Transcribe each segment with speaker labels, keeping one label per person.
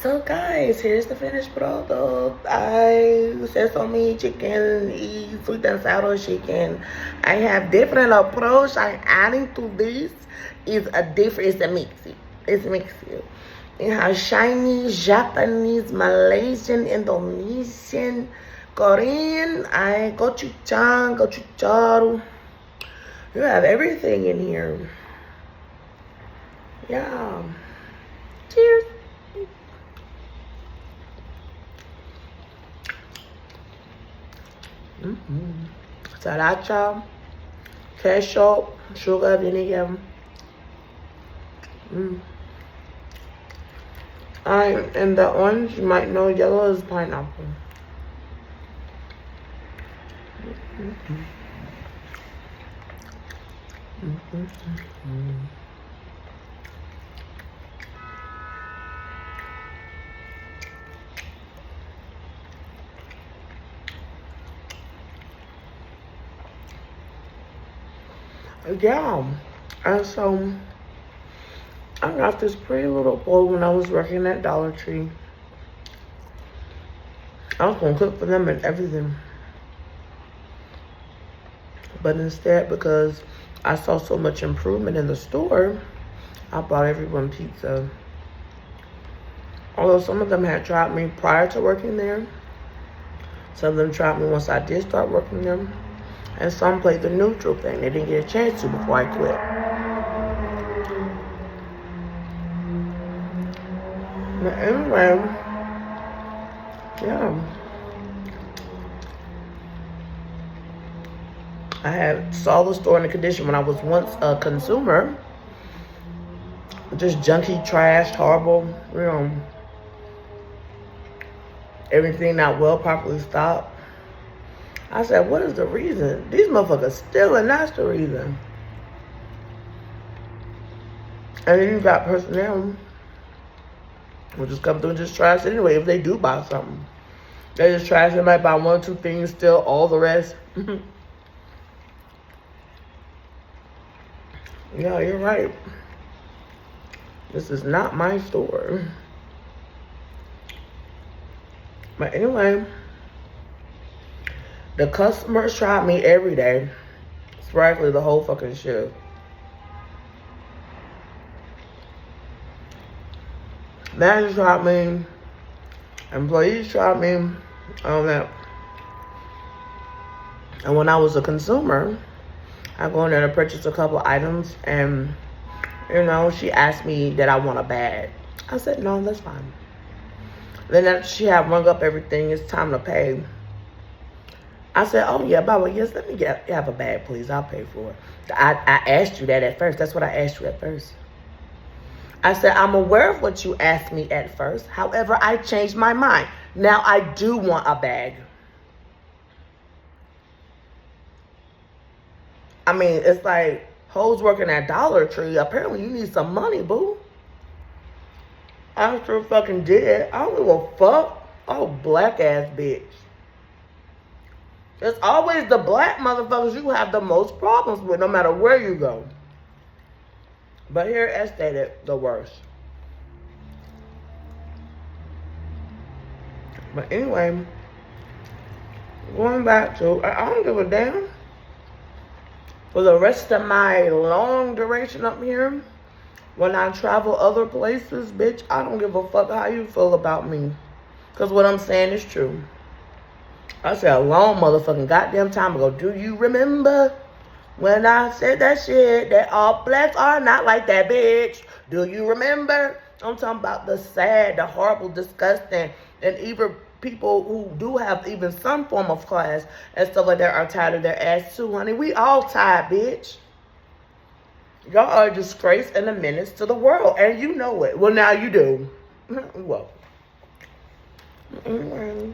Speaker 1: So guys, here's the finished product. I sesame chicken, sweet and sour chicken. I have different approach. I adding to this is a different. It's a mix. It's a mix. It has Chinese, Japanese, Malaysian, Indonesian, Korean. I gochujang, gochujaru. You have everything in here. Yeah. Cheers. Sriracha, ketchup, sugar, vinegar. And the orange, you might know, yellow is pineapple. Yeah, and so I got this pretty little bowl when I was working at Dollar Tree. I was gonna cook for them and everything, but instead, because I saw so much improvement in the store, I bought everyone pizza. Although some of them had tried me prior to working there, some of them tried me once I did start working there, and some played the neutral thing. They didn't get a chance to before I quit. But anyway, yeah. Saw the store in the condition when I was once a consumer. Just junky, trash, horrible, everything not well properly stocked. I said, what is the reason? These motherfuckers stealing, that's the reason. And then you got personnel who just come through and just trash anyway if they do buy something. They just trash, they might buy one or two things, steal all the rest. Yeah, you're right. This is not my store. But anyway, the customers tried me every day. Sporadically the whole fucking shift. Managers tried me. Employees tried me. All that. And when I was a consumer, I go in there to purchase a couple items, and she asked me that I want a bag. I said, no, that's fine. Then after she had rung up everything, it's time to pay. I said, oh yeah, Baba, yes, let me have a bag, please. I'll pay for it. I asked you that at first. That's what I asked you at first. I said, I'm aware of what you asked me at first. However, I changed my mind. Now I do want a bag. I mean, it's like hoes working at Dollar Tree. Apparently, you need some money, boo. I sure fucking did. I don't give a fuck. Oh, black ass bitch. It's always the black motherfuckers you have the most problems with, no matter where you go. But here at Estate, the worst. But anyway, going back to, I don't give a damn. For the rest of my long duration up here, when I travel other places, bitch, I don't give a fuck how you feel about me. Because what I'm saying is true. I said a long motherfucking goddamn time ago. Do you remember when I said that shit? That all blacks are not like that, bitch. Do you remember? I'm talking about the sad, the horrible, disgusting, and even people who do have even some form of class and stuff like that are tired of their ass too, honey. We all tired, bitch. Y'all are a disgrace and a menace to the world, and you know it. Well, now you do. Well. Anyway.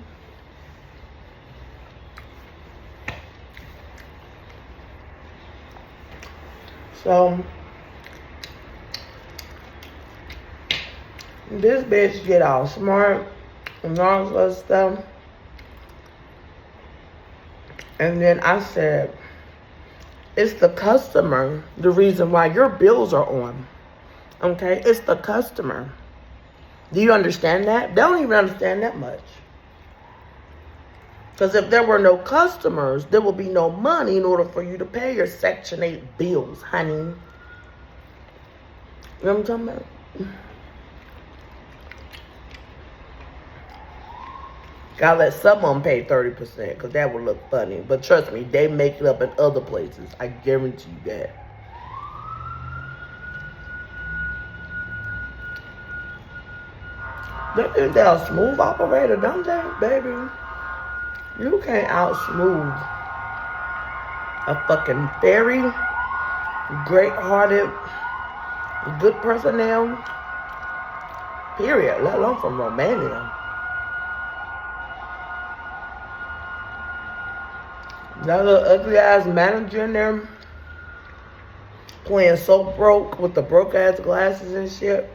Speaker 1: So, this bitch get all smart and all this other stuff. And then I said, it's the customer, the reason why your bills are on. Okay? It's the customer. Do you understand that? They don't even understand that much. Because if there were no customers, there will be no money in order for you to pay your Section 8 bills, honey. You know what I'm talking about? Gotta let someone pay 30% because that would look funny. But trust me, they make it up in other places. I guarantee you that. They think they're a smooth operator, don't they, baby? You can't out-smooth a fucking very great-hearted, good personnel, period, let alone from Romania. That little ugly-ass manager in there playing so broke with the broke-ass glasses and shit.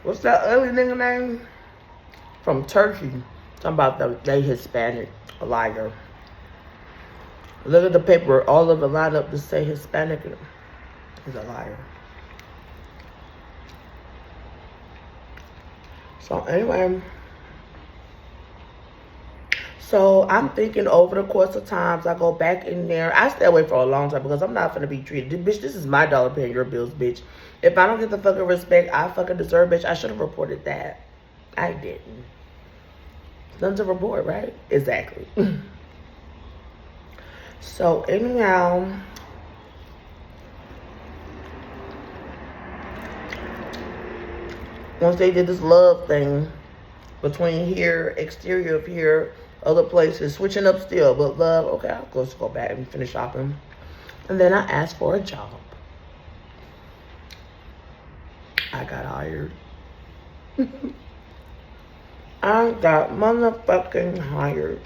Speaker 1: What's that ugly nigga name? From Turkey. Talking about they Hispanic. A liar. Look at the paper. All of it lined up to say Hispanic. He's a liar. So anyway. So I'm thinking over the course of times, I go back in there. I stay away for a long time because I'm not going to be treated. Bitch, this is my dollar paying your bills, bitch. If I don't get the fucking respect I fucking deserve, bitch, I should have reported that. I didn't. Nothing to report, right? Exactly. So anyhow, once they did this love thing between here, exterior of here, other places, switching up still, but love, okay, I'll go back and finish shopping. And then I asked for a job. I got hired. I got motherfucking hired.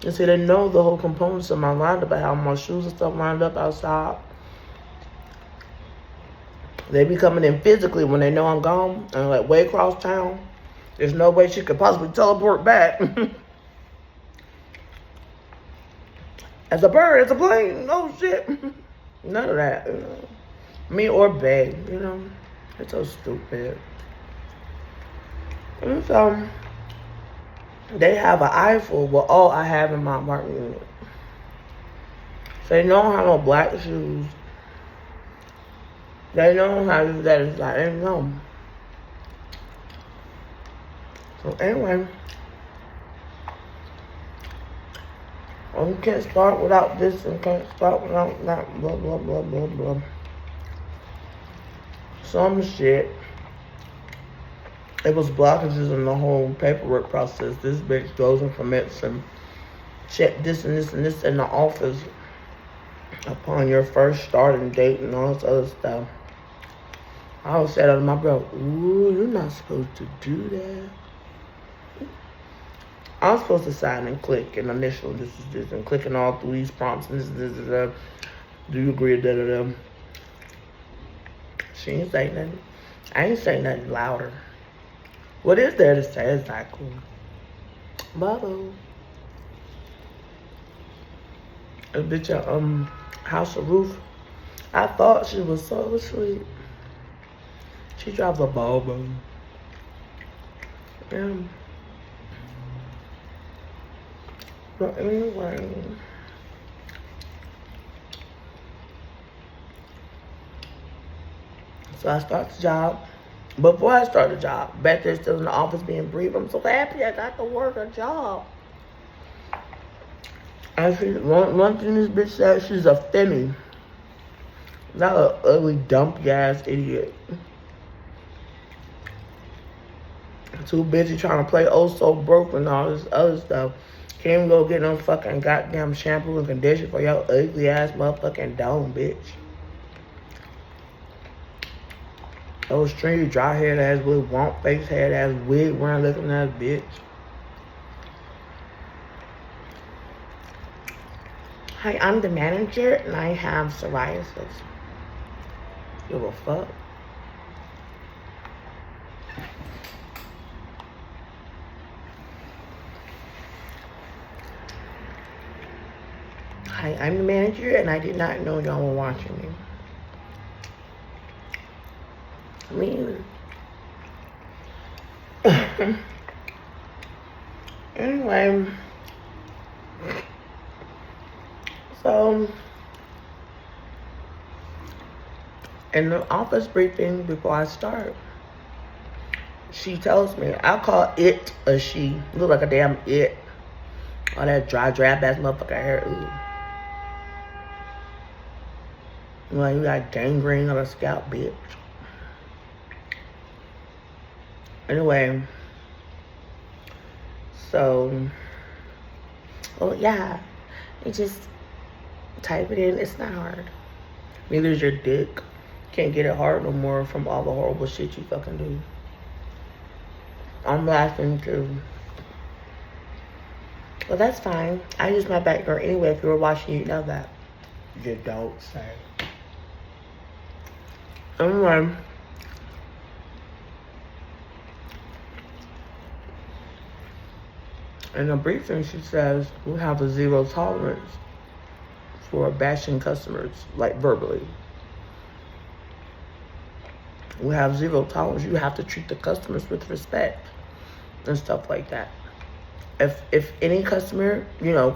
Speaker 1: You see, they know the whole components of my lineup. I have my shoes and stuff lined up outside. They be coming in physically when they know I'm gone. And like way across town. There's no way she could possibly teleport back. As a bird, as a plane. No shit. None of that, you know. Me or Bae, you know. It's so stupid. And so, they have an eyeful with all I have in my apartment unit. So they don't have no black shoes. They know how to do that inside. They know. So anyway, we can't start without this and can't start without that. Blah, blah, blah, blah, blah. Some shit. It was blockages in the whole paperwork process. This bitch goes and commits and check this and this and this in the office upon your first starting date and all this other stuff. I was saying to my bro, ooh, you're not supposed to do that. I was supposed to sign and click and initial this is this and clicking all through these prompts and this is that. Do you agree? Da da da. She ain't saying nothing. I ain't saying nothing louder. What is there to say? It's not cool. Bubble. A bitch at House of Roof. I thought she was so asleep. She dropped a bobo. Yeah. But anyway. So I start the job. Before I start the job, back there still in the office being briefed. I'm so happy I got to work a job. And she, one thing this bitch said, she's a femi. Not an ugly, dumpy ass idiot. Too busy trying to play oh so broke and all this other stuff. Can't even go get no fucking goddamn shampoo and conditioner for your ugly ass motherfucking dome, bitch. Those stringy dry haired ass wig, wonk face head ass wig wearing looking ass bitch. Hi, I'm the manager and I have psoriasis. Give a fuck. Hi, I'm the manager and I did not know y'all were watching me. Me. Anyway, so in the office briefing before I start, she tells me, I call it a she. Look like a damn it. All that dry, drab ass motherfucker hair. Ooh. Like you got gangrene on the scalp, bitch. Anyway, so, oh yeah, you just type it in. It's not hard. Neither is your dick. Can't get it hard no more from all the horrible shit you fucking do. I'm laughing too. Well, that's fine. I use my back door anyway. If you were watching, you know that. You don't say. Anyway. In the briefing, she says, we have a zero tolerance for bashing customers, like verbally. We have zero tolerance. You have to treat the customers with respect and stuff like that. If any customer,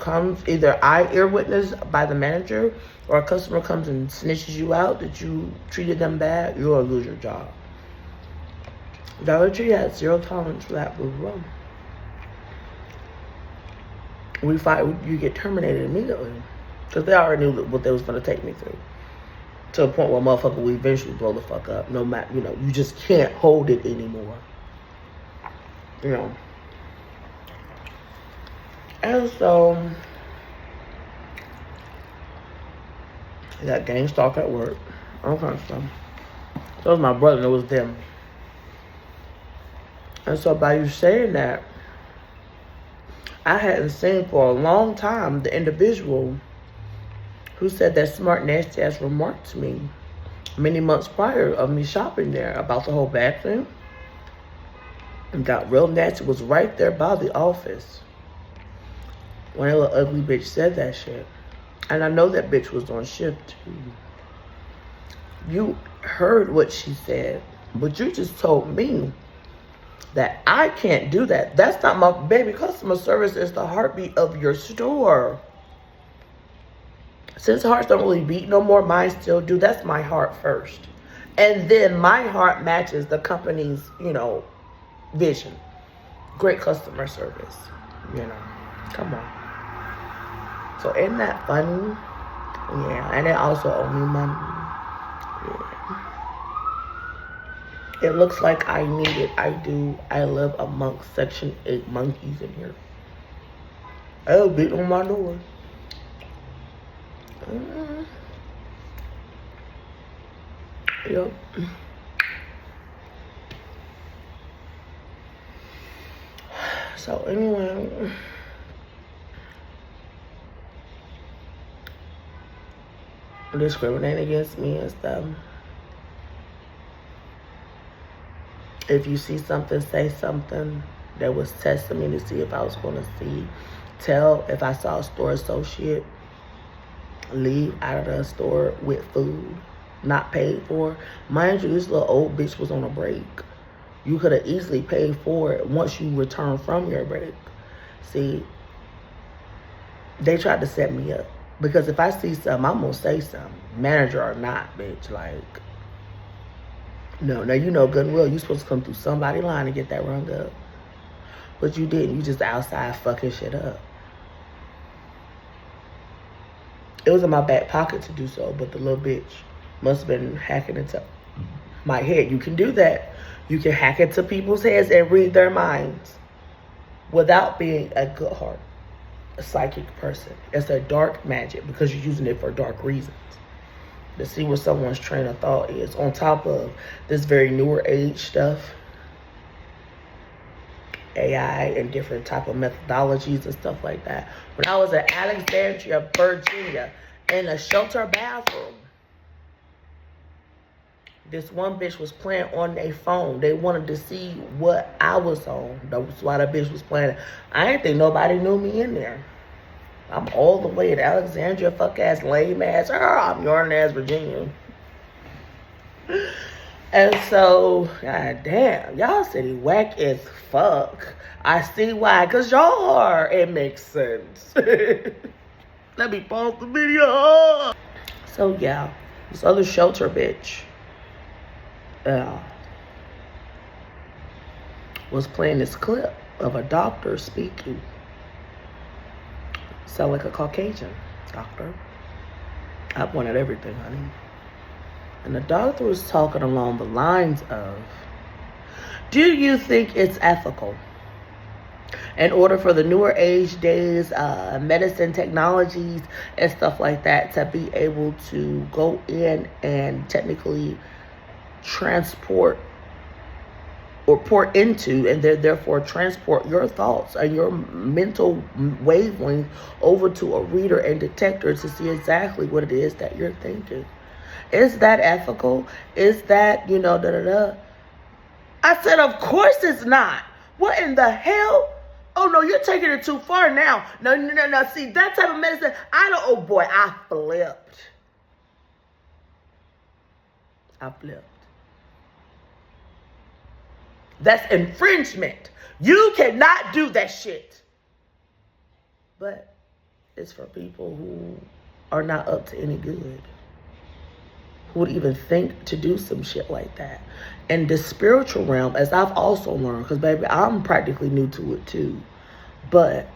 Speaker 1: comes, either I ear witness by the manager or a customer comes and snitches you out that you treated them bad, you're going to lose your job. Dollar Tree has zero tolerance for that. We fight, you get terminated immediately. Because they already knew what they was going to take me through. To a point where motherfucker will eventually blow the fuck up. No matter, you just can't hold it anymore. And so, I got gang stalk at work. All kinds of stuff. That was my brother, and it was them. And so by you saying that, I hadn't seen for a long time the individual who said that smart, nasty ass remark to me many months prior of me shopping there about the whole bag thing. And got real nasty, was right there by the office when that little ugly bitch said that shit. And I know that bitch was on shift too. You heard what she said, but you just told me that I can't do that. That's not my baby. Customer service is the heartbeat of your store. Since hearts don't really beat no more, mine still do. That's my heart first. And then my heart matches the company's, vision. Great customer service. Come on. So isn't that funny? Yeah. And they also owe me money. Yeah. It looks like I need it. I do. I live amongst Section 8 monkeys in here. They'll beat on my door. Yep. So anyway, discriminate against me and stuff. If you see something, say something. That was testing me to see if I was going to see. Tell if I saw a store associate leave out of the store with food not paid for. Mind you, this little old bitch was on a break. You could have easily paid for it once you return from your break. See, they tried to set me up. Because if I see something, I'm going to say something. Manager or not, bitch. Like, no. Now, you know good and well, you're supposed to come through somebody's line and get that rung up. But you didn't. You just outside fucking shit up. It was in my back pocket to do so, but the little bitch must have been hacking into my head. You can do that. You can hack into people's heads and read their minds without being a good heart, a psychic person. It's a dark magic because you're using it for dark reasons. To see what someone's train of thought is on top of this very newer age stuff, AI and different type of methodologies and stuff like that. When I was at Alexandria, Virginia, in a shelter bathroom, this one bitch was playing on their phone. They wanted to see what I was on. That's why the bitch was playing. I didn't think nobody knew me in there. I'm all the way at Alexandria, fuck ass, lame ass. I'm yarn ass Virginia. And so, god damn, y'all city whack as fuck. I see why, cause y'all are. It makes sense. Let me pause the video. So yeah, this other shelter bitch was playing this clip of a doctor speaking. Sound like a Caucasian doctor. I wanted everything, honey. And the doctor was talking along the lines of, do you think it's ethical in order for the newer age days, medicine technologies and stuff like that to be able to go in and technically transport or pour into and therefore transport your thoughts and your mental wavelength over to a reader and detector to see exactly what it is that you're thinking? Is that ethical? Is that, I said, of course it's not. What in the hell? Oh, no, you're taking it too far now. No. See, that type of medicine, oh, boy, I flipped. That's infringement. You cannot do that shit. But it's for people who are not up to any good. Who would even think to do some shit like that. And the spiritual realm, as I've also learned, because baby, I'm practically new to it too. But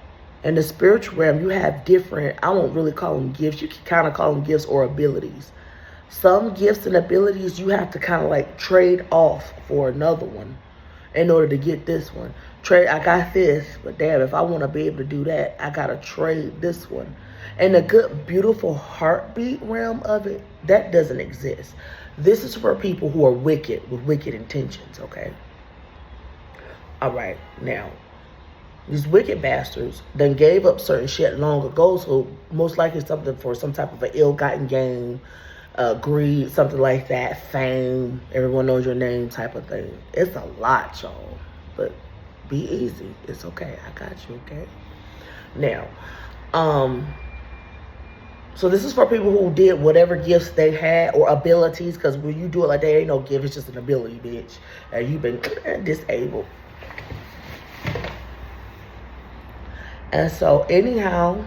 Speaker 1: in the spiritual realm, you have different, I won't really call them gifts. You can kind of call them gifts or abilities. Some gifts and abilities you have to kind of like trade off for another one in order to get this one. I got this, but damn, if I want to be able to do that, I got to trade this one. And the good, beautiful heartbeat realm of it, that doesn't exist. This is for people who are wicked, with wicked intentions, okay? All right, now, these wicked bastards done gave up certain shit long ago, so most likely something for some type of an ill-gotten gain, greed, something like that, fame, everyone knows your name type of thing. It's a lot, y'all, but be easy. It's okay. I got you, okay? Now, so this is for people who did whatever gifts they had or abilities, because when you do it like that, ain't no gift, it's just an ability, bitch. And you've been disabled. And so anyhow,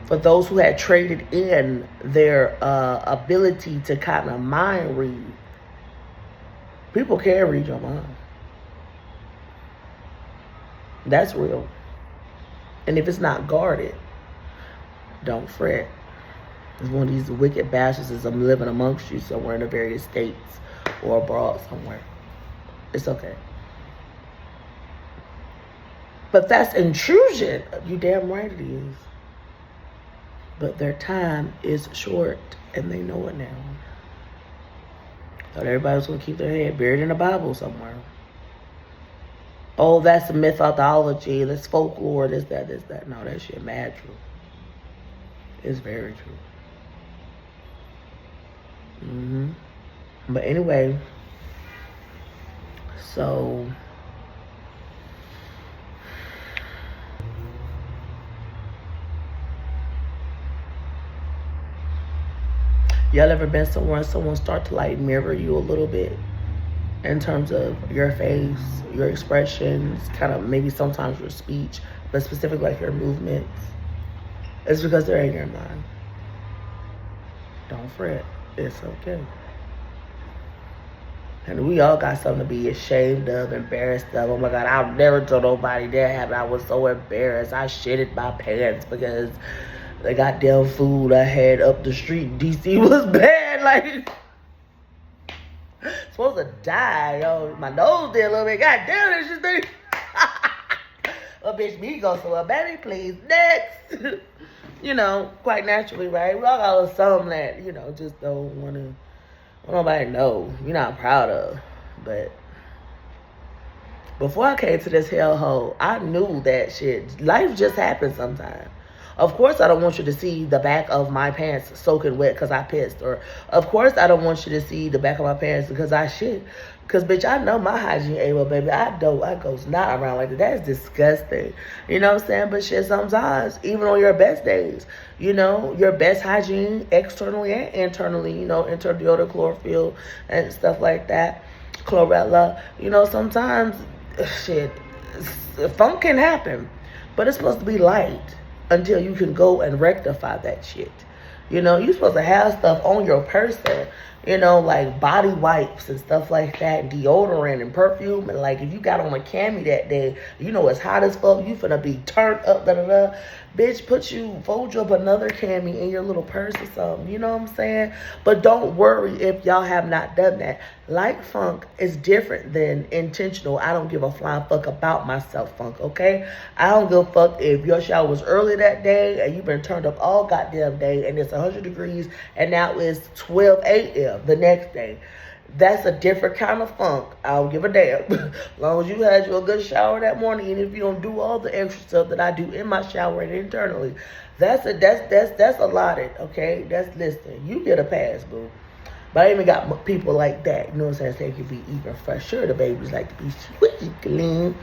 Speaker 1: for those who had traded in their ability to kind of mind read, people can read your mind. That's real. And if it's not guarded, don't fret. It's one of these wicked bastards is living amongst you somewhere in the various states or abroad somewhere. It's okay. But that's intrusion. You damn right it is. But their time is short and they know it now. Thought everybody was going to keep their head buried in the Bible somewhere. Oh, that's a mythology, that's folklore, this, that. No, that shit mad true. It's very true. But anyway, so y'all ever been somewhere and someone start to like mirror you a little bit in terms of your face, your expressions, kind of maybe sometimes your speech, but specifically like your movements? It's because they're in your mind. Don't fret. It's okay. And we all got something to be ashamed of, embarrassed of. Oh my God, I've never told nobody that happened. I was so embarrassed. I shitted my pants because the goddamn food I had up the street in DC was bad. Like, supposed to die. Yo, my nose did a little bit. God damn, this shit thing. Oh, bitch, me go somewhere. Baby, please, next. Quite naturally, right? We all got a little something that, just don't want nobody know. You're not proud of. But before I came to this hellhole, I knew that shit. Life just happens sometimes. Of course, I don't want you to see the back of my pants soaking wet because I pissed. Or, of course, I don't want you to see the back of my pants because I shit. Because, bitch, I know my hygiene ain't well, baby. I goes not around like that. That's disgusting. You know what I'm saying? But shit, sometimes, even on your best days, you know, your best hygiene externally and internally, you know, interdeodorant, chlorophyll, and stuff like that, chlorella, you know, sometimes, shit, funk can happen. But it's supposed to be light until you can go and rectify that shit. You know, you're supposed to have stuff on your person, you know, like body wipes and stuff like that, and deodorant and perfume. And like, if you got on a cami that day, you know it's hot as fuck, you finna be turned up, da da da. Bitch, fold you up another cami in your little purse or something, you know what I'm saying? But don't worry if y'all have not done that. Light funk is different than intentional. I don't give a flying fuck about myself funk, okay? I don't give a fuck if your shower was early that day and you've been turned up all goddamn day and it's 100 degrees and now it's 12 a.m. the next day. That's a different kind of funk. I don't give a damn. As long as you had you a good shower that morning, and if you don't do all the extra stuff that I do in my shower and internally, that's allotted, okay? Listen, you get a pass, boo. But I even got people like that, you know what I'm saying? They can be even fresher. The babies like to be sweet, clean.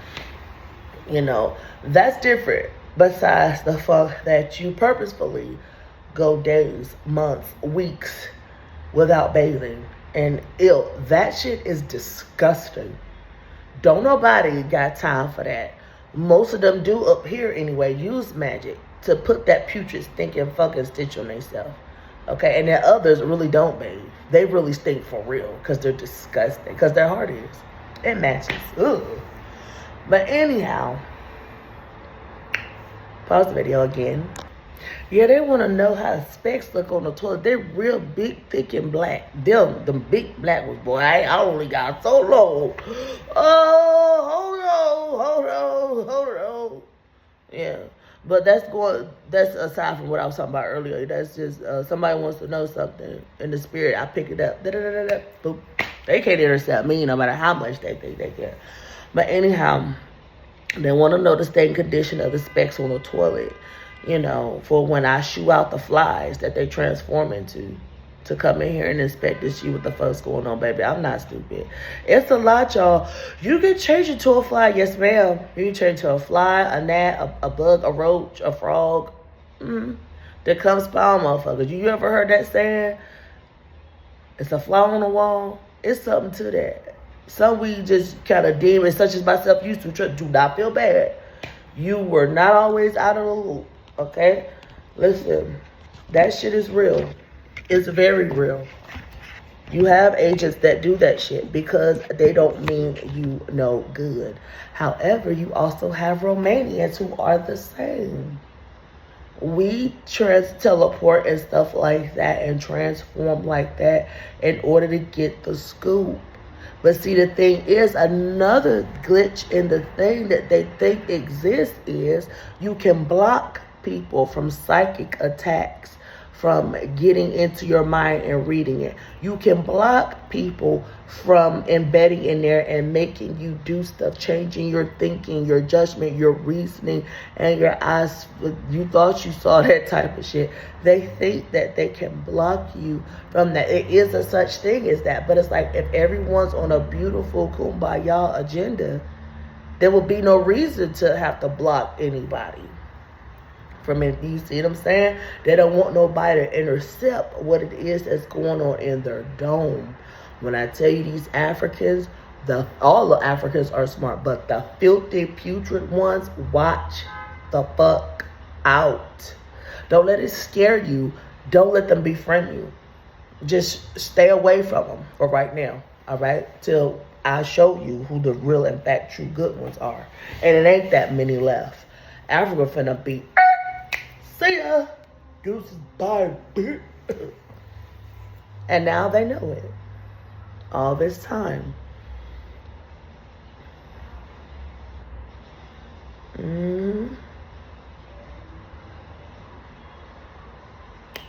Speaker 1: You know, that's different. Besides the funk that you purposefully go days, months, weeks without bathing. And ill. That shit is disgusting. Don't nobody got time for that. Most of them do up here anyway. Use magic to put that putrid stinking fucking stitch on themselves. Okay, and then others really don't bathe. They really stink for real because they're disgusting. Because their heart is. It matches. Ugh. But anyhow, pause the video again. Yeah, they want to know how the specks look on the toilet. They're real big, thick, and black. Them big black ones, boy. I only got so low. Oh, hold on. Yeah, but that's aside from what I was talking about earlier. That's just somebody wants to know something in the spirit. I pick it up. Da-da-da-da-da. Boop. They can't intercept me no matter how much they think they can. But anyhow, they want to know the state and condition of the specks on the toilet. You know, for when I shoo out the flies that they transform into, to come in here and inspect and see what the fuck's going on, baby. I'm not stupid. It's a lot, y'all. You can change it to a fly. Yes, ma'am. You can change it to a fly, a gnat, a bug, a roach, a frog. That comes spy on motherfuckers. You ever heard that saying? It's a fly on the wall. It's something to that. Some we just kind of demons, such as myself, used to do not feel bad. You were not always out of the loop. Okay? Listen, that shit is real. It's very real. You have agents that do that shit because they don't mean you no good. However, you also have Romanians who are the same. We teleport and stuff like that and transform like that in order to get the scoop. But see, the thing is, another glitch in the thing that they think exists is you can block people from psychic attacks, from getting into your mind and reading it. You can block people from embedding in there and making you do stuff, changing your thinking, your judgment, your reasoning, and your eyes. You thought you saw that type of shit. They think that they can block you from that. It is a such thing as that. But it's like if everyone's on a beautiful kumbaya agenda, there will be no reason to have to block anybody from it. You see what I'm saying? They don't want nobody to intercept what it is that's going on in their dome. When I tell you these Africans, all the Africans are smart, but the filthy, putrid ones, watch the fuck out. Don't let it scare you. Don't let them befriend you. Just stay away from them for right now, all right? Till I show you who the real and fact true good ones are. And it ain't that many left. Africa finna be... See ya. Deuces, bye, bitch. And now they know it. All this time.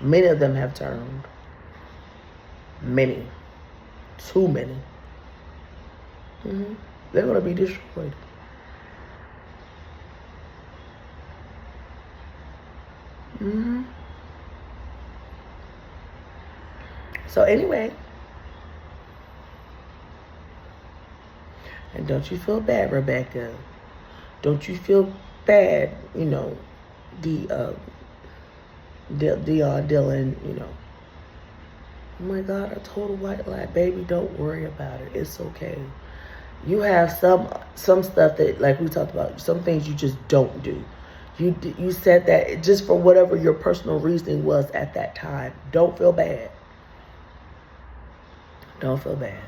Speaker 1: Many of them have turned. Many. Too many. They're going to be destroyed. Mm-hmm. So anyway, and don't you feel bad, Rebecca. Don't you feel bad, you know, Dion Dylan, you know. Oh my God, a total white lie. Baby, don't worry about it. It's okay. You have some stuff that, like we talked about, some things you just don't do. You said that just for whatever your personal reasoning was at that time. Don't feel bad. Don't feel bad.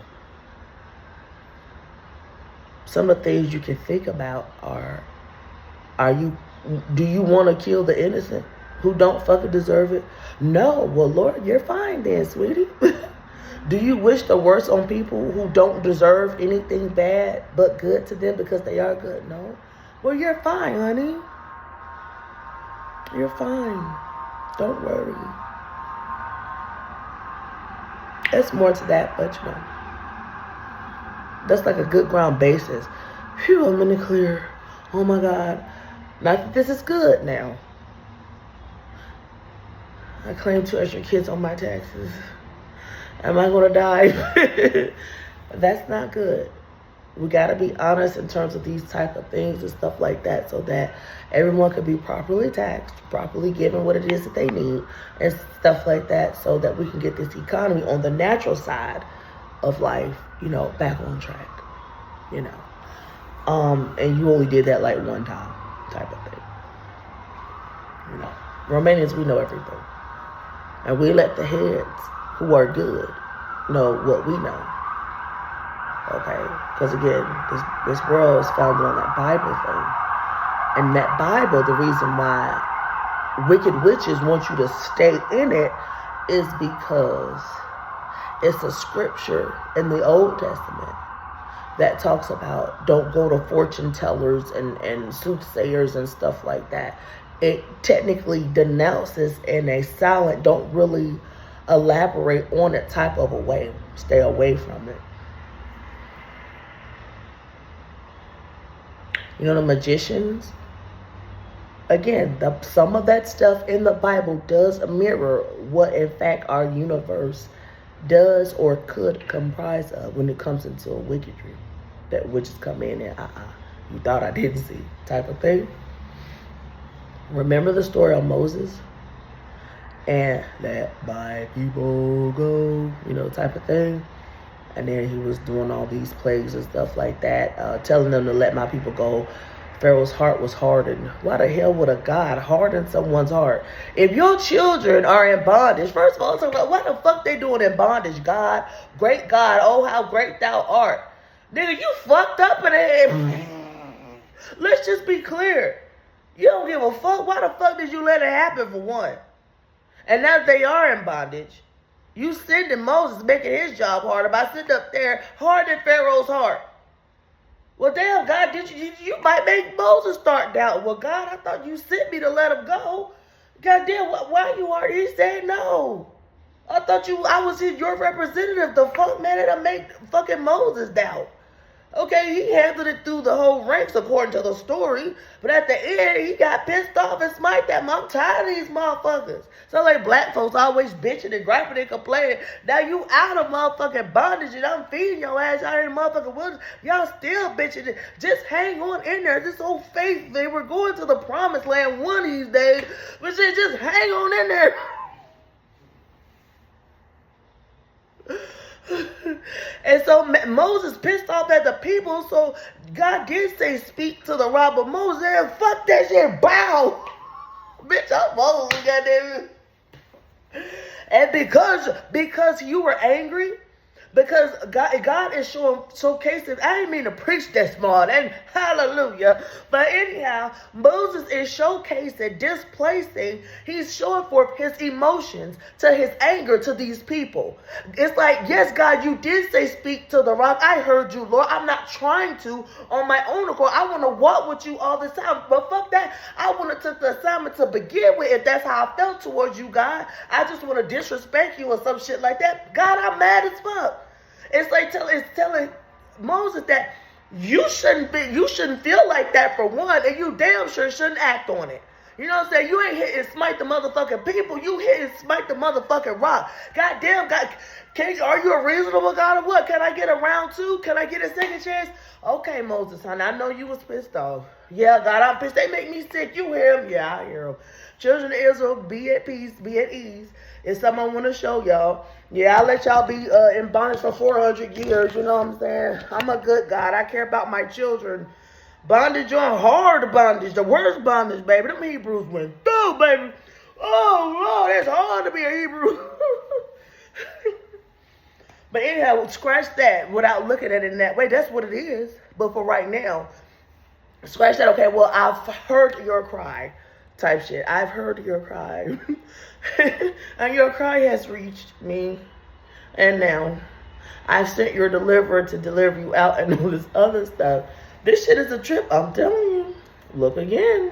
Speaker 1: Some of the things you can think about do you want to kill the innocent who don't fucking deserve it? No. Well, Lord, you're fine then, sweetie. Do you wish the worst on people who don't deserve anything bad but good to them because they are good? No. Well, you're fine, honey. You're fine. Don't worry. There's more to that, but you know. That's like a good ground basis. Phew, I'm in the clear. Oh my God. Not that this is good now. I claim 2 extra kids on my taxes. Am I going to die? That's not good. We got to be honest in terms of these type of things and stuff like that so that everyone can be properly taxed, properly given what it is that they need and stuff like that so that we can get this economy on the natural side of life, you know, back on track, you know. And you only did that like one time type of thing. You know, Romanians, we know everything. And we let the heads who are good know what we know. Okay? Because again, this world is founded on that Bible thing. And that Bible, the reason why wicked witches want you to stay in it is because it's a scripture in the Old Testament that talks about don't go to fortune tellers and soothsayers and stuff like that. It technically denounces in a silent, don't really elaborate on it type of a way. Stay away from it. You know, the magicians, again, some of that stuff in the Bible does mirror what in fact our universe does or could comprise of when it comes into a wickedry. That witches come in and you thought I didn't see type of thing. Remember the story of Moses and that my people go, you know, type of thing. And then he was doing all these plagues and stuff like that, telling them to let my people go. Pharaoh's heart was hardened. Why the hell would a God harden someone's heart? If your children are in bondage, first of all, so what the fuck they doing in bondage? God, great God, oh how great thou art. Nigga, you fucked up in the head. Let's just be clear. You don't give a fuck. Why the fuck did you let it happen for one? And now that they are in bondage, you sending Moses, making his job harder by sitting up there hardening Pharaoh's heart. Well, damn, God, you might make Moses start doubting. Well, God, I thought you sent me to let him go. God damn, why you are? He said no. I thought I was your representative. The fuck, man, that'll make fucking Moses doubt. Okay, he handled it through the whole ranks according to the story. But at the end, he got pissed off and smite them. I'm tired of these motherfuckers. So like black folks always bitching and griping and complaining. Now you out of motherfucking bondage and I'm feeding your ass out in the motherfucking wilderness. Y'all still bitching. Just hang on in there. This whole faith thing. We're going to the promised land one of these days. But shit, just hang on in there. And so Moses pissed off at the people, so God did say speak to the rock, but Moses said, fuck that shit, bow. Bitch, I'm Moses, goddamn it. And because you were angry, because God is showcasing, I didn't mean to preach that smart, and hallelujah. But anyhow, Moses is showcasing, displacing, he's showing forth his emotions to his anger to these people. It's like, yes, God, you did say speak to the rock. I heard you, Lord. I'm not trying to on my own accord. I want to walk with you all the time. But fuck that. I want to take the assignment to begin with if that's how I felt towards you, God. I just want to disrespect you or some shit like that. God, I'm mad as fuck. It's like telling Moses that you shouldn't feel like that for one, and you damn sure shouldn't act on it. You know what I'm saying? You ain't hit and smite the motherfucking people. You hit and smite the motherfucking rock. Goddamn, God. Are you a reasonable God or what? Can I get a round two? Can I get a second chance? Okay, Moses, honey, I know you was pissed off. Yeah, God, I'm pissed. They make me sick. You hear him? Yeah, I hear him. Children of Israel, be at peace, be at ease. It's something I want to show y'all. Yeah, I'll let y'all be in bondage for 400 years. You know what I'm saying? I'm a good God. I care about my children. Bondage on hard bondage. The worst bondage, baby. Them Hebrews went through, baby. Oh, Lord, it's hard to be a Hebrew. But anyhow, scratch that without looking at it in that way. That's what it is. But for right now, scratch that. Okay, well, I've heard your cry type shit. I've heard your cry. And your cry has reached me. And now I've sent your deliverer to deliver you out and all this other stuff. This shit is a trip. I'm telling you. Look again.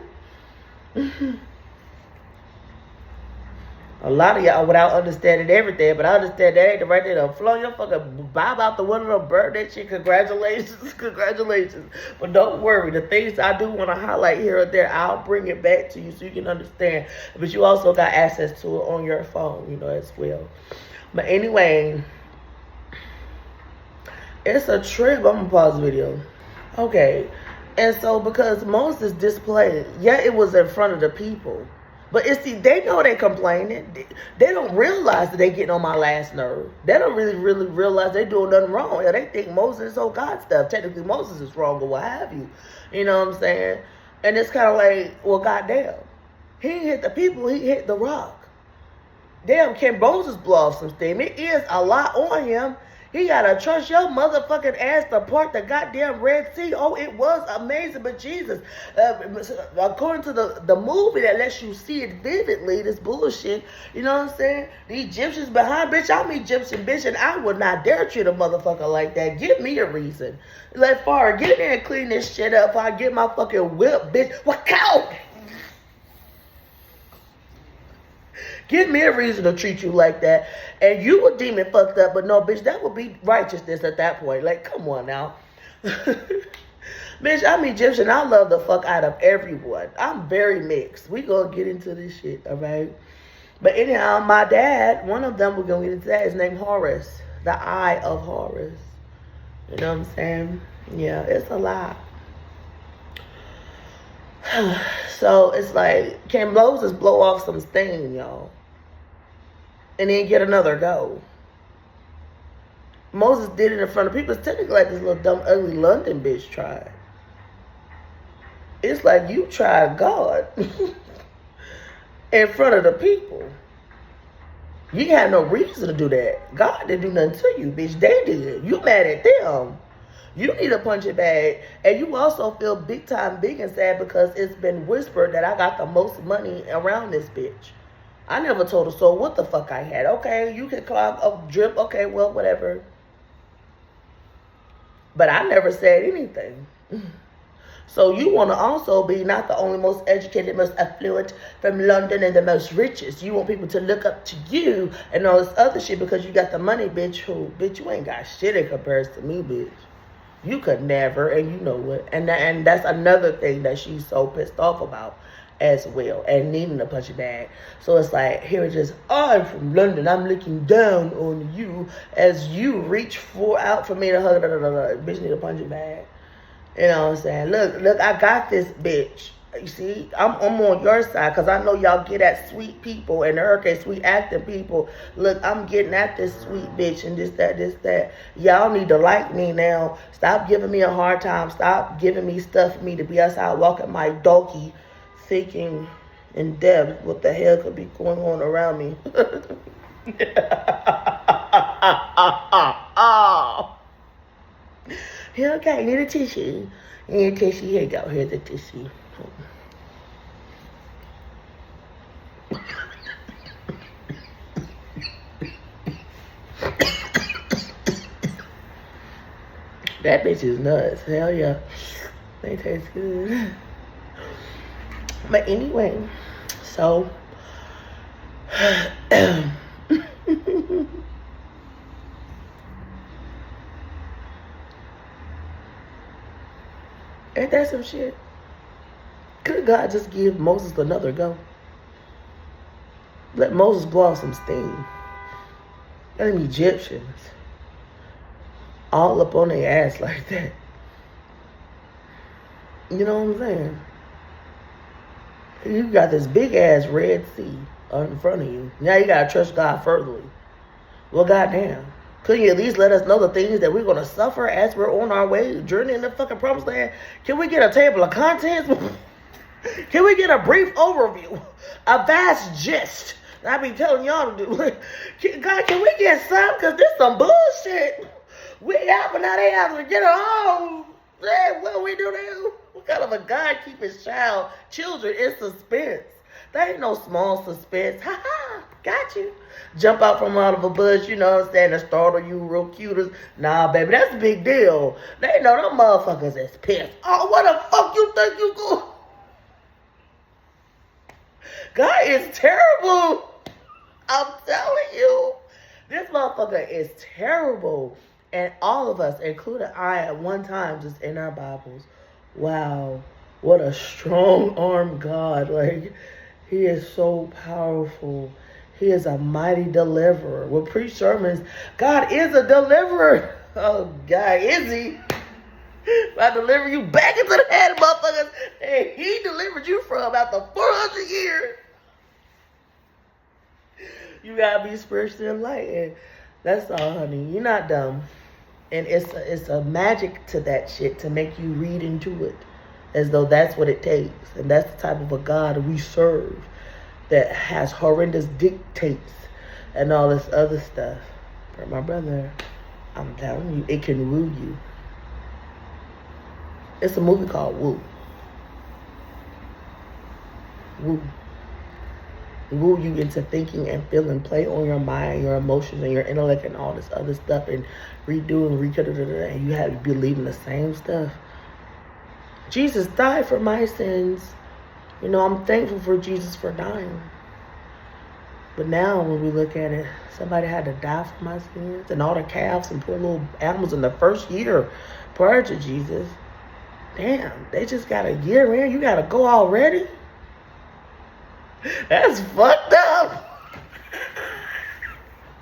Speaker 1: A lot of y'all without understanding everything, but I understand that ain't the right thing to flow your fucking bob out the window and burn that shit. Congratulations, congratulations. But don't worry, the things I do want to highlight here or there, I'll bring it back to you so you can understand. But you also got access to it on your phone, you know, as well. But anyway, it's a trip. I'm gonna pause the video. Okay, and so because Moses displayed, yeah, it was in front of the people. But it's they know they complaining. They don't realize that they getting on my last nerve. They don't really realize they doing nothing wrong. Yeah, they think Moses is on God stuff. Technically, Moses is wrong or what have you. You know what I'm saying? And it's kind of like, well, goddamn. He didn't hit the people. He hit the rock. Damn, can Moses blow off some steam? It is a lot on him. He gotta trust your motherfucking ass to part the goddamn Red Sea. Oh, it was amazing, but Jesus, according to the movie that lets you see it vividly, this bullshit, you know what I'm saying? The Egyptians behind, bitch, I'm Egyptian, bitch, and I would not dare treat a motherfucker like that. Give me a reason. Let Farah get in there and clean this shit up. I get my fucking whip, bitch. What cow? Give me a reason to treat you like that. And you would deem it fucked up, but no, bitch, that would be righteousness at that point. Like, come on now. Bitch, I'm Egyptian. I love the fuck out of everyone. I'm very mixed. We gonna get into this shit, all right? But anyhow, my dad, one of them we're gonna get into that, is named Horus. The Eye of Horus. You know what I'm saying? Yeah, it's a lot. So it's like, can Moses blow off some steam, y'all? And then get another go. Moses did it in front of people. It's technically like this little dumb, ugly London bitch tried. It's like you tried God in front of the people. You had no reason to do that. God didn't do nothing to you, bitch. They did. You mad at them. You need a punching bag. And you also feel big time big and sad because it's been whispered that I got the most money around this bitch. I never told a soul what the fuck I had. Okay, you can clog up, drip. Okay, well, whatever. But I never said anything. So you want to also be not the only most educated, most affluent from London and the most richest. You want people to look up to you and all this other shit because you got the money, bitch. Who, bitch, you ain't got shit in comparison to me, bitch. You could never, and you know what. And that's another thing that she's so pissed off about as well, and needing a punching bag. So it's like, here it is, I'm from London, I'm looking down on you as you reach out for me to hug, bitch need a punching bag. You know what I'm saying? Look, I got this, bitch. You see, I'm on your side because I know y'all get at sweet people and hurricane sweet acting people. Look, I'm getting at this sweet bitch and this, that. Y'all need to like me now. Stop giving me a hard time. Stop giving me stuff for me to be outside walking my donkey thinking in depth what the hell could be going on around me. Okay, need a tissue. Need a tissue. Here you go. Here's the tissue. That bitch is nuts. Hell yeah. They taste good. But anyway, so ain't that some shit? did God just give Moses another go? Let Moses blow off some steam. Let them Egyptians all up on their ass like that. You know what I'm saying? You got this big ass Red Sea in front of you. Now you gotta trust God furtherly. Well, goddamn. Couldn't you at least let us know the things that we're gonna suffer as we're on our way journey in the fucking promised land? Can we get a table of contents? Can we get a brief overview? A vast gist? I be telling y'all to do. God, can we get some? Because this some bullshit. We out, but now they have to get it all. Hey, what we do now? What kind of a God keep his children in suspense? That ain't no small suspense. Ha ha, got you. Jump out from out of a bush, you know what I'm saying, and startle you real cute. Nah, baby, that's a big deal. They know them motherfuckers is pissed. Oh, what the fuck you think you go? God is terrible. I'm telling you. This motherfucker is terrible. And all of us, including I at one time, just in our Bibles. Wow. What a strong arm God. Like, he is so powerful. He is a mighty deliverer. We'll preach sermons. God is a deliverer. Oh, God, is he? I deliver you back into the head, motherfuckers. And he delivered you from after 400 years. You gotta be spiritually enlightened. That's all, honey. You're not dumb. And it's a magic to that shit to make you read into it as though that's what it takes. And that's the type of a God we serve that has horrendous dictates and all this other stuff. But my brother, I'm telling you, it can woo you. It's a movie called Woo. Woo. Woo you into thinking and feeling, play on your mind, your emotions, and your intellect, and all this other stuff, and redo and you have to believe in the same stuff. Jesus died for my sins. You know, I'm thankful for Jesus for dying. But now when we look at it, somebody had to die for my sins, and all the calves and poor little animals in the first year prior to Jesus. Damn, they just got a year in. You got to go already? That's fucked up.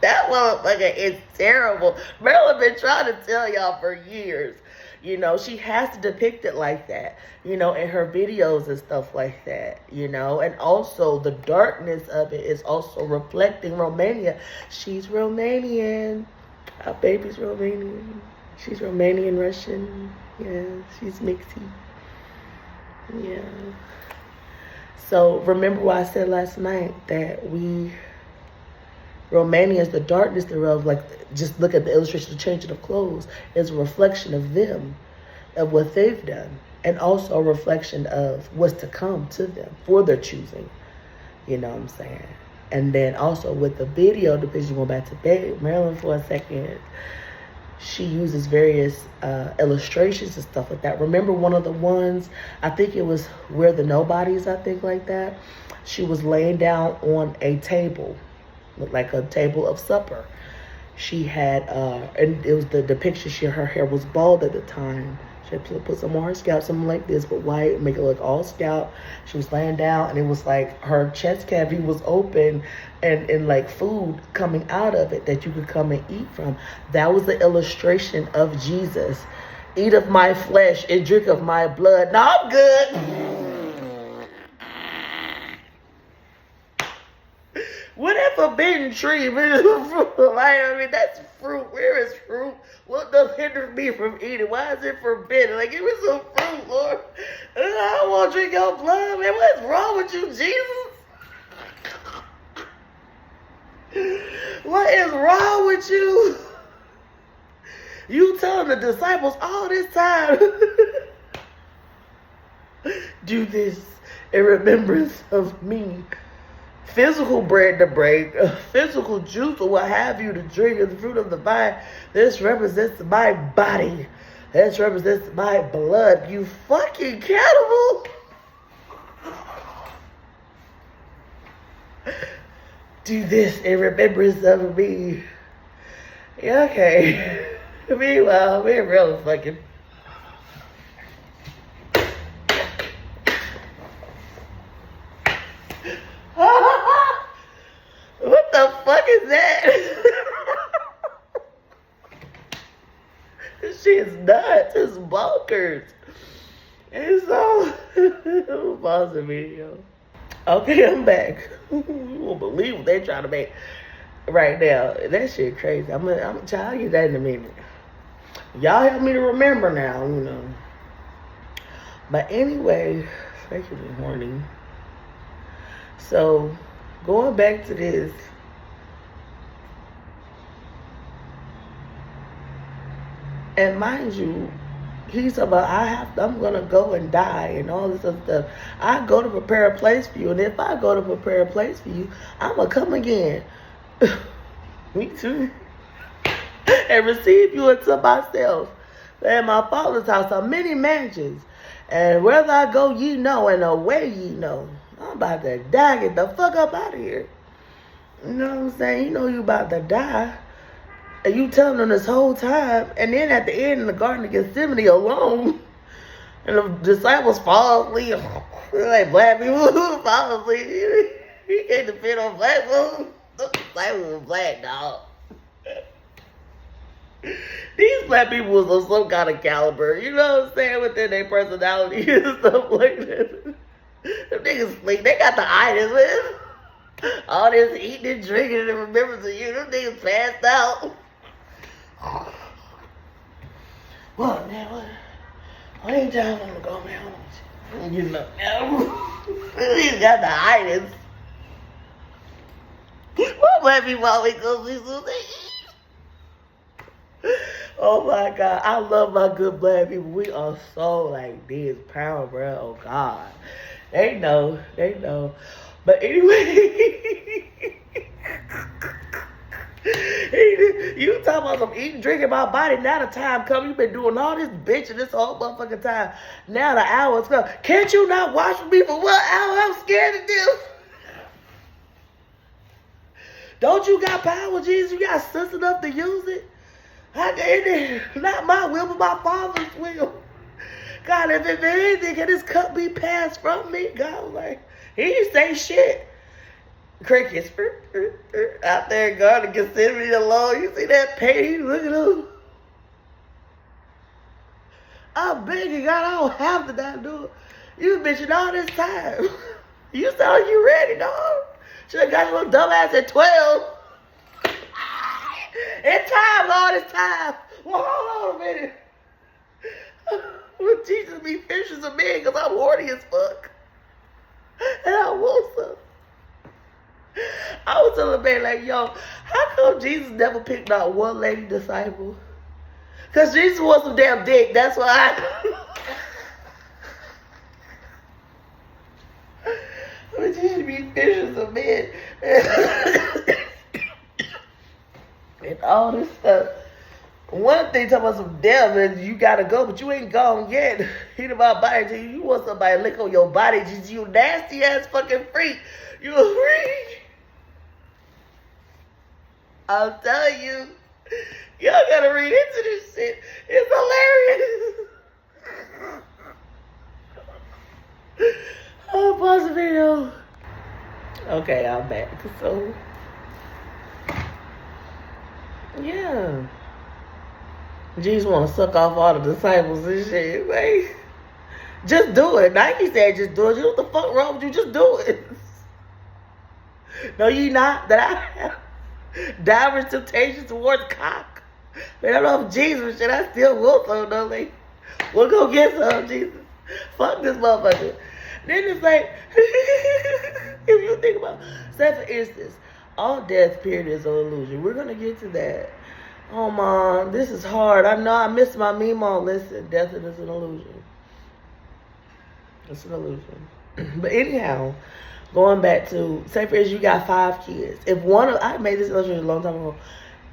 Speaker 1: That motherfucker is terrible. Marilyn been trying to tell y'all for years. You know, she has to depict it like that, you know, in her videos and stuff like that, you know. And also the darkness of it is also reflecting Romania. She's Romanian. Our baby's Romanian. She's Romanian Russian. Yeah, she's mixy. Yeah. So remember what I said last night, that Romania is the darkness thereof. Like, just look at the illustration of changing of clothes. It's a reflection of them, of what they've done, and also a reflection of what's to come to them for their choosing. You know what I'm saying? And then also with the video division, going back to Marilyn for a second, she uses various illustrations and stuff like that. Remember one of the ones, I think it was We're the Nobodies, I think, like that. She was laying down on a table, looked like a table of supper. She had, and it was the depiction, her hair was bald at the time. She had put some on her scalp, something like this, but white, make it look all scalp. She was laying down, and it was like her chest cavity was open, and like food coming out of it that you could come and eat from. That was the illustration of Jesus. Eat of my flesh and drink of my blood. No, I'm good. What if a forbidden tree? I mean, that's fruit. Where is fruit? What does hinder me from eating? Why is it forbidden? Like, give me some fruit, Lord. I don't want to drink your blood, man. What's wrong with you, Jesus? What is wrong with you? You telling the disciples all this time, do this in remembrance of me. Physical bread to break, physical juice or what have you to drink of the fruit of the vine. This represents my body. This represents my blood. You fucking cannibal. Do this in remembrance of me. Yeah, okay. Meanwhile, we're really fucking. This shit's nuts. It's bonkers. And so, pause the video. Okay, I'm back. You won't believe what they're trying to make right now. That shit crazy. I'm gonna tell you that in a minute. Y'all help me to remember now, you know. But anyway, making me horny. So, going back to this. And mind you, he's about, I'm gonna go and die and all this other stuff. I go to prepare a place for you, and if I go to prepare a place for you, I'm gonna come again. Me too. And receive you into myself. And my Father's house are many mansions. And wherever I go, ye know, and away ye know. I'm about to die. Get the fuck up out of here. You know what I'm saying? You know you about to die. And you telling them this whole time. And then at the end in the Garden of Gethsemane alone. And the disciples fall asleep. Like black people fall asleep. He can't depend on black people. The disciples were black, dog. These black people was of some kind of caliber, you know what I'm saying, within their personality and stuff like that. Them niggas sleep. They got the itis, man. All this eating and drinking and remembrance of you. Them niggas passed out. What, man? What ain't time for them to go, man? I'm getting up now. These got the itis. Why black people always go see something? Oh my God, I love my good black people. We are so like this pound, bro. Oh God, they know. But anyway, you talking about some eating, drinking my body. Now the time come. You've been doing all this bitching this whole motherfucking time. Now the hour's come. Can't you not watch me for 1 hour? I'm scared of this. Don't you got power, Jesus? You got sense enough to use it? Not my will, but my Father's will. God, if anything, can this cup be passed from me? God was like, he didn't say shit. Crickets out there, God, to consider me alone. You see that pain? Look at him. I'm begging God, I don't have to not do it. You bitching all this time. You sound like you ready, dog. Should have got your little dumb ass at 12. It's time, Lord, it's time. Well, hold on a minute. Will Jesus be fishers of men? Because I'm horny as fuck. And I want some. I was telling the man, like, yo, how come Jesus never picked out one lady disciple? Because Jesus wants some damn dick. That's why Will Jesus be fishers of men? And all this stuff. One thing talking about some damn, and you gotta go, but you ain't gone yet. Hit about body to you. You want somebody to lick on your body, just you nasty ass fucking freak. You a freak. I'm telling you, y'all gotta read into this shit. It's hilarious. Oh, pause the video. Okay, I'm back. So. Yeah. Jesus want to suck off all the disciples and shit. Like, just do it. Nike said just do it. You know what the fuck wrong with you? Just do it. No, you not. That I have diverse temptations towards cock. Man, I love Jesus shit. I still will some though. Like, we'll go get some, Jesus. Fuck this motherfucker. Then it's like, if you think about, say for instance, all death period is an illusion. We're gonna get to that. Oh Mom, this is hard. I know I missed my meme on. Listen, death is an illusion. It's an illusion. But anyhow, going back to, say for instance, you got 5 kids. If I made this illustration a long time ago.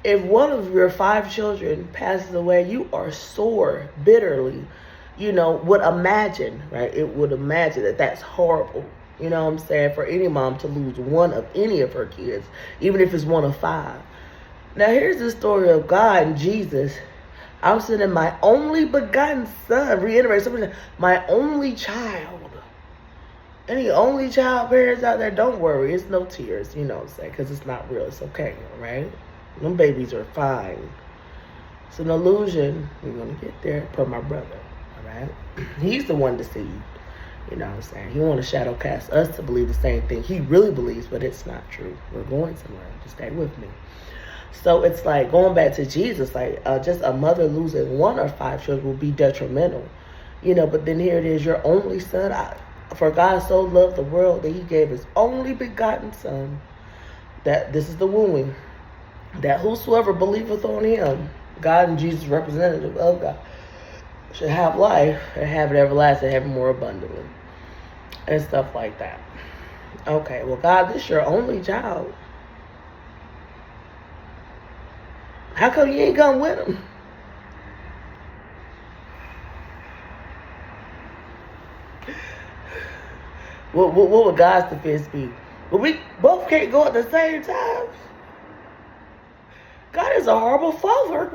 Speaker 1: If one of your 5 children passes away, you are sore, bitterly, would imagine, right? It would imagine that that's horrible. You know what I'm saying? For any mom to lose one of any of her kids, even if it's one of 5. Now, here's the story of God and Jesus. I'm sending my only begotten son, reiterate something, my only child. Any only child parents out there, don't worry. It's no tears, you know what I'm saying? Because it's not real. It's okay, right? Them babies are fine. It's an illusion. We're going to get there per my brother. All right? He's the one deceived. You know what I'm saying? He want to shadow cast us to believe the same thing he really believes, but it's not true. We're going somewhere. Just stay with me. So it's like going back to Jesus, like just a mother losing 1 or 5 children will be detrimental. You know, but then here it is, your only son. For God so loved the world that he gave his only begotten son. That this is the wooing. That whosoever believeth on him, God and Jesus representative of God, should have life and have it everlasting, have it more abundantly. And stuff like that. Okay, well, God, this is your only child. How come you ain't come with him? What would God's defense be? But we both can't go at the same time. God is a horrible father.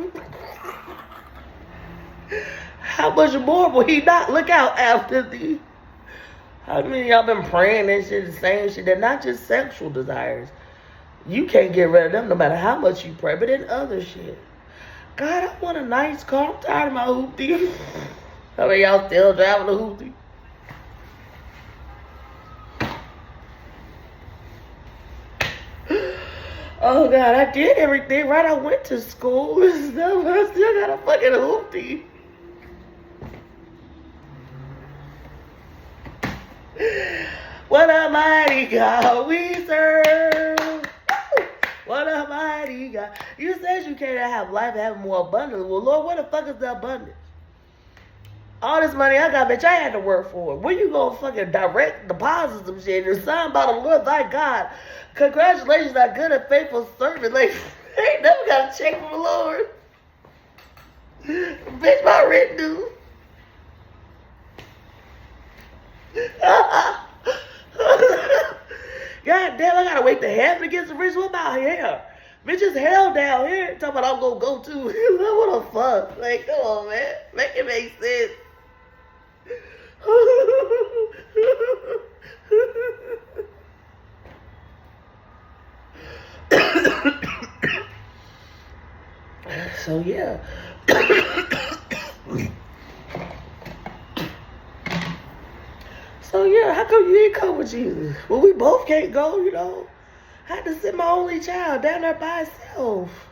Speaker 1: How much more will he not look out after thee? How many of y'all been praying and shit, the same shit? They're not just sexual desires. You can't get rid of them no matter how much you pray, but in other shit. God, I want a nice car. I'm tired of my hoopty. How many y'all still driving a hoopty? Oh God, I did everything right. I went to school and stuff. I still got a fucking hoopty. What a mighty God we serve. What a mighty God. You said you can't have life and have more abundance. Well, Lord, what the fuck is the abundance? All this money I got, bitch, I had to work for it. Where you gonna fucking direct deposit some shit? You're signed by the Lord thy God. Congratulations, thy good and faithful servant. Like, I ain't never got a check from the Lord. Bitch, my rent due. God damn, I gotta wait to heaven to get some rich. What about here? Bitch, it's hell down here. Talking about I'm gonna go to. What the fuck? Like, come on, man. Make it make sense. So, yeah. So, yeah, how come you didn't come with Jesus? Well, we both can't go, you know. I had to send my only child down there by himself.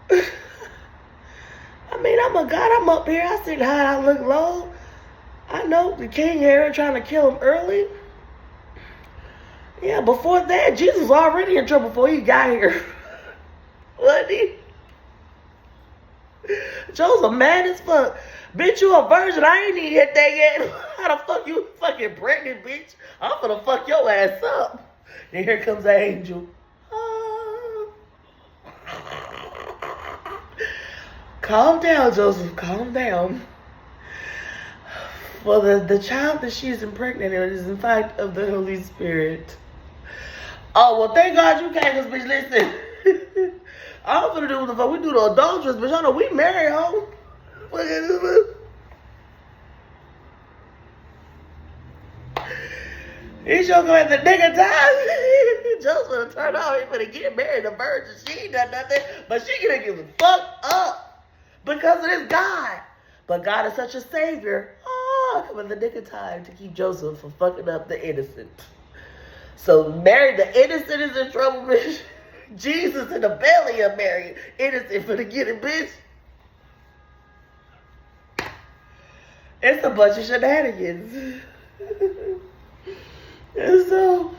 Speaker 1: I mean, I'm a God. I'm up here. I sit high. I look low. I know the King Herod trying to kill him early. Yeah, before that, Jesus was already in trouble before he got here. Wasn't he? Joseph mad as fuck. Bitch, you a virgin. I ain't even hit that yet. How the fuck you fucking pregnant, bitch? I'm gonna fuck your ass up. Then here comes the angel. Calm down, Joseph. Calm down. Well, the child that she's impregnated is in fact of the Holy Spirit. Oh, well, thank God you came, because, bitch, listen. I'm gonna do the fuck. We do the adulteress, but y'all know we marry home. He's sure come at the nigga time. Just gonna turn off. He finna get married a virgin. She ain't done nothing, but she gonna give a fuck up because of this God. But God is such a savior. Oh, come in the nick of time to keep Joseph from fucking up the innocent. So Mary, the innocent, is in trouble, bitch. Jesus in the belly of Mary, innocent for the getting, bitch. It's a bunch of shenanigans. And so,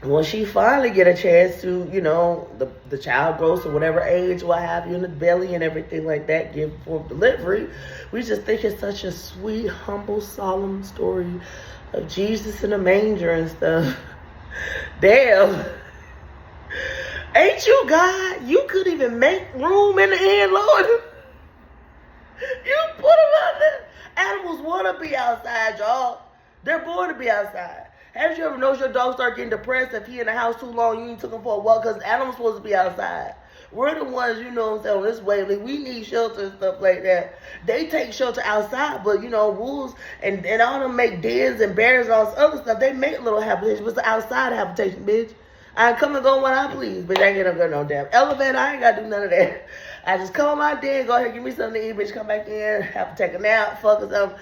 Speaker 1: when she finally get a chance to, you know, the child grows to whatever age, what have you, in the belly and everything like that, give for delivery, we just think it's such a sweet, humble, solemn story of Jesus in a manger and stuff. Damn. Ain't you God? You couldn't even make room in the end, Lord. You put them out there. Animals want to be outside, y'all. They're born to be outside. Have you ever noticed your dog start getting depressed if he in the house too long, you ain't took him for a walk? Because animals supposed to be outside. We're the ones, you know what I'm saying, on this way. Like, we need shelter and stuff like that. They take shelter outside, but, you know, wolves and all them make dens and bears and all this other stuff. They make little habitations, but it's outside habitation, bitch. I come and go when I please, but I ain't gonna go no damn elevator. I ain't gotta do none of that. I just call my dad, go ahead, give me something to eat, bitch, come back in, have to take a nap, fuck or something.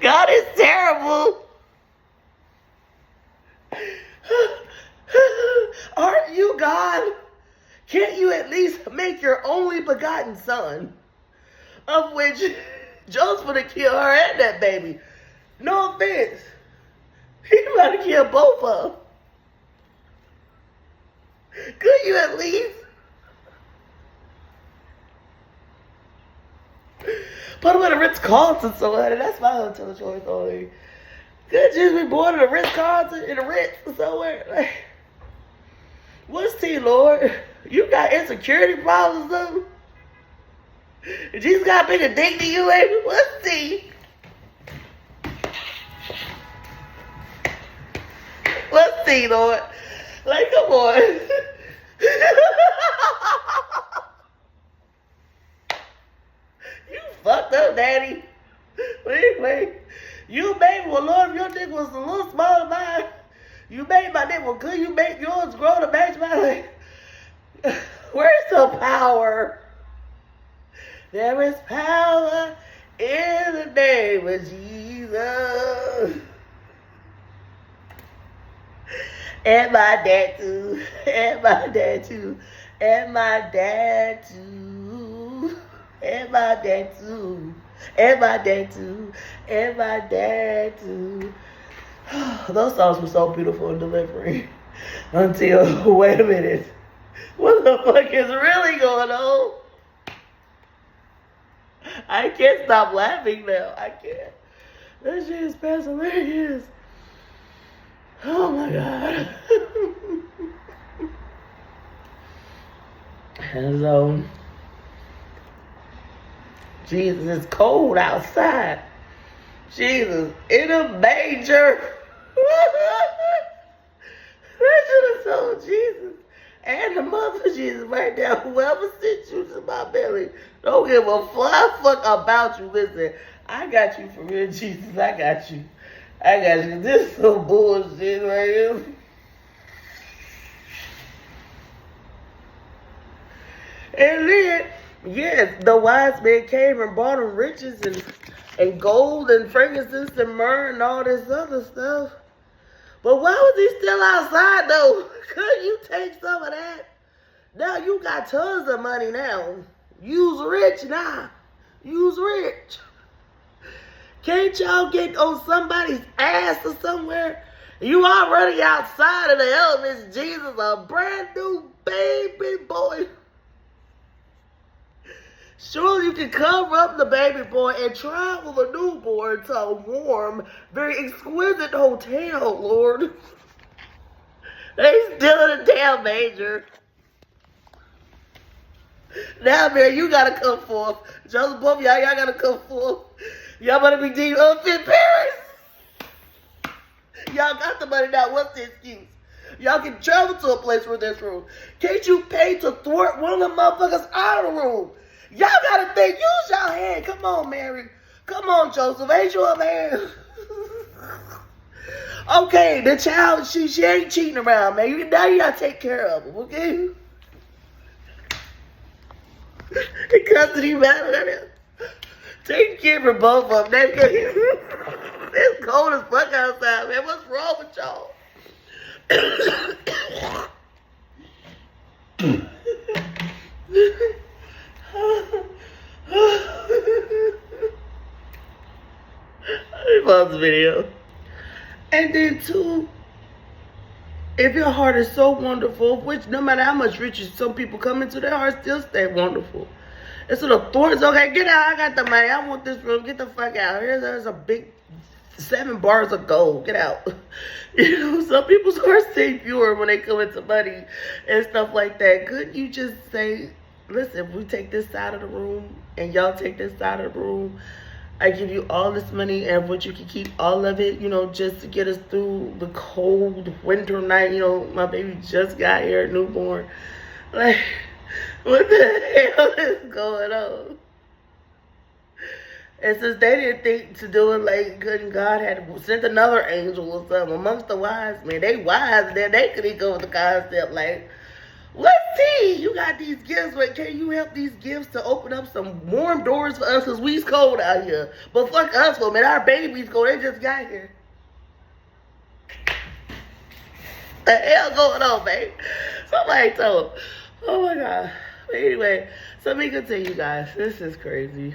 Speaker 1: God is terrible. Aren't you God? Can't you at least make your only begotten son, of which Joseph would have killed her and that baby? No offense. He about to kill both of them. Could you at least put him in a Ritz-Carlton somewhere? That's my hotel choice only. Could you be born in a Ritz-Carlton, in a Ritz somewhere? Like, what's T, Lord? You got insecurity problems or something? Jesus got a bigger dick than you, baby? What's T? What's T, Lord? Like, come on. You fucked up, Daddy. Wait. You made, well, Lord, if your dick was a little smaller than mine, you made my dick, well, could you make yours grow to match mine? Where's the power? There is power in the name of Jesus. And my dad too. And my dad too. And my dad too. And my dad too. And my dad too. And my dad too. Those songs were so beautiful in delivery. Until, wait a minute. What the fuck is really going on? I can't stop laughing now. I can't. That shit is past hilarious. Oh my God. And so, Jesus, it's cold outside. Jesus, in a manger. That should have told Jesus and the mother of Jesus right there. Whoever sent you to my belly, don't give a fly fuck about you. Listen, I got you for real, Jesus. I got you. This is some bullshit right here. And then, yes, the wise men came and brought him riches and gold and frankincense and myrrh and all this other stuff. But why was he still outside, though? Couldn't you take some of that? Now you got tons of money now. You's rich now. You's rich. Can't y'all get on somebody's ass or somewhere? You already outside of the elements, Jesus, a brand new baby boy. Surely you can cover up the baby boy and travel the newborn to a warm, very exquisite hotel, Lord. They still in a damn manger. Now, man, you gotta come forth. Joseph, both y'all gotta come forth. Y'all better be deemed unfit parents. Y'all got the money now. What's the excuse? Y'all can travel to a place where there's room. Can't you pay to thwart one of them motherfuckers out of the room? Y'all gotta think. Use y'all hand. Come on, Mary. Come on, Joseph. Ain't you a man? Okay, the child, she ain't cheating around, man. Now you gotta take care of him, okay? The custody matter. Take care of both of them. It's cold as fuck outside, man. What's wrong with y'all? Let me pause the video. And then two, if your heart is so wonderful, which no matter how much riches some people come into, their heart still stay wonderful. Instead of thorns, okay, get out, I got the money, I want this room, get the fuck out. There's a big 7 bars of gold, get out. You know, some people's hearts stay pure when they come into money and stuff like that. Couldn't you just say, listen, if we take this side of the room and y'all take this side of the room, I give you all this money and what you can keep all of it, you know, just to get us through the cold winter night. You know, my baby just got here, newborn. Like, what the hell is going on? And since they didn't think to do it, like, couldn't God had sent another angel or something amongst the wise men. They wise, then they couldn't go with the concept, like, let's see, you got these gifts, but can you help these gifts to open up some warm doors for us, because we's cold out here. But fuck us, woman, our babies cold, they just got here. The hell going on, babe? Somebody told him. Oh my God. But anyway, so let me continue, guys. This is crazy.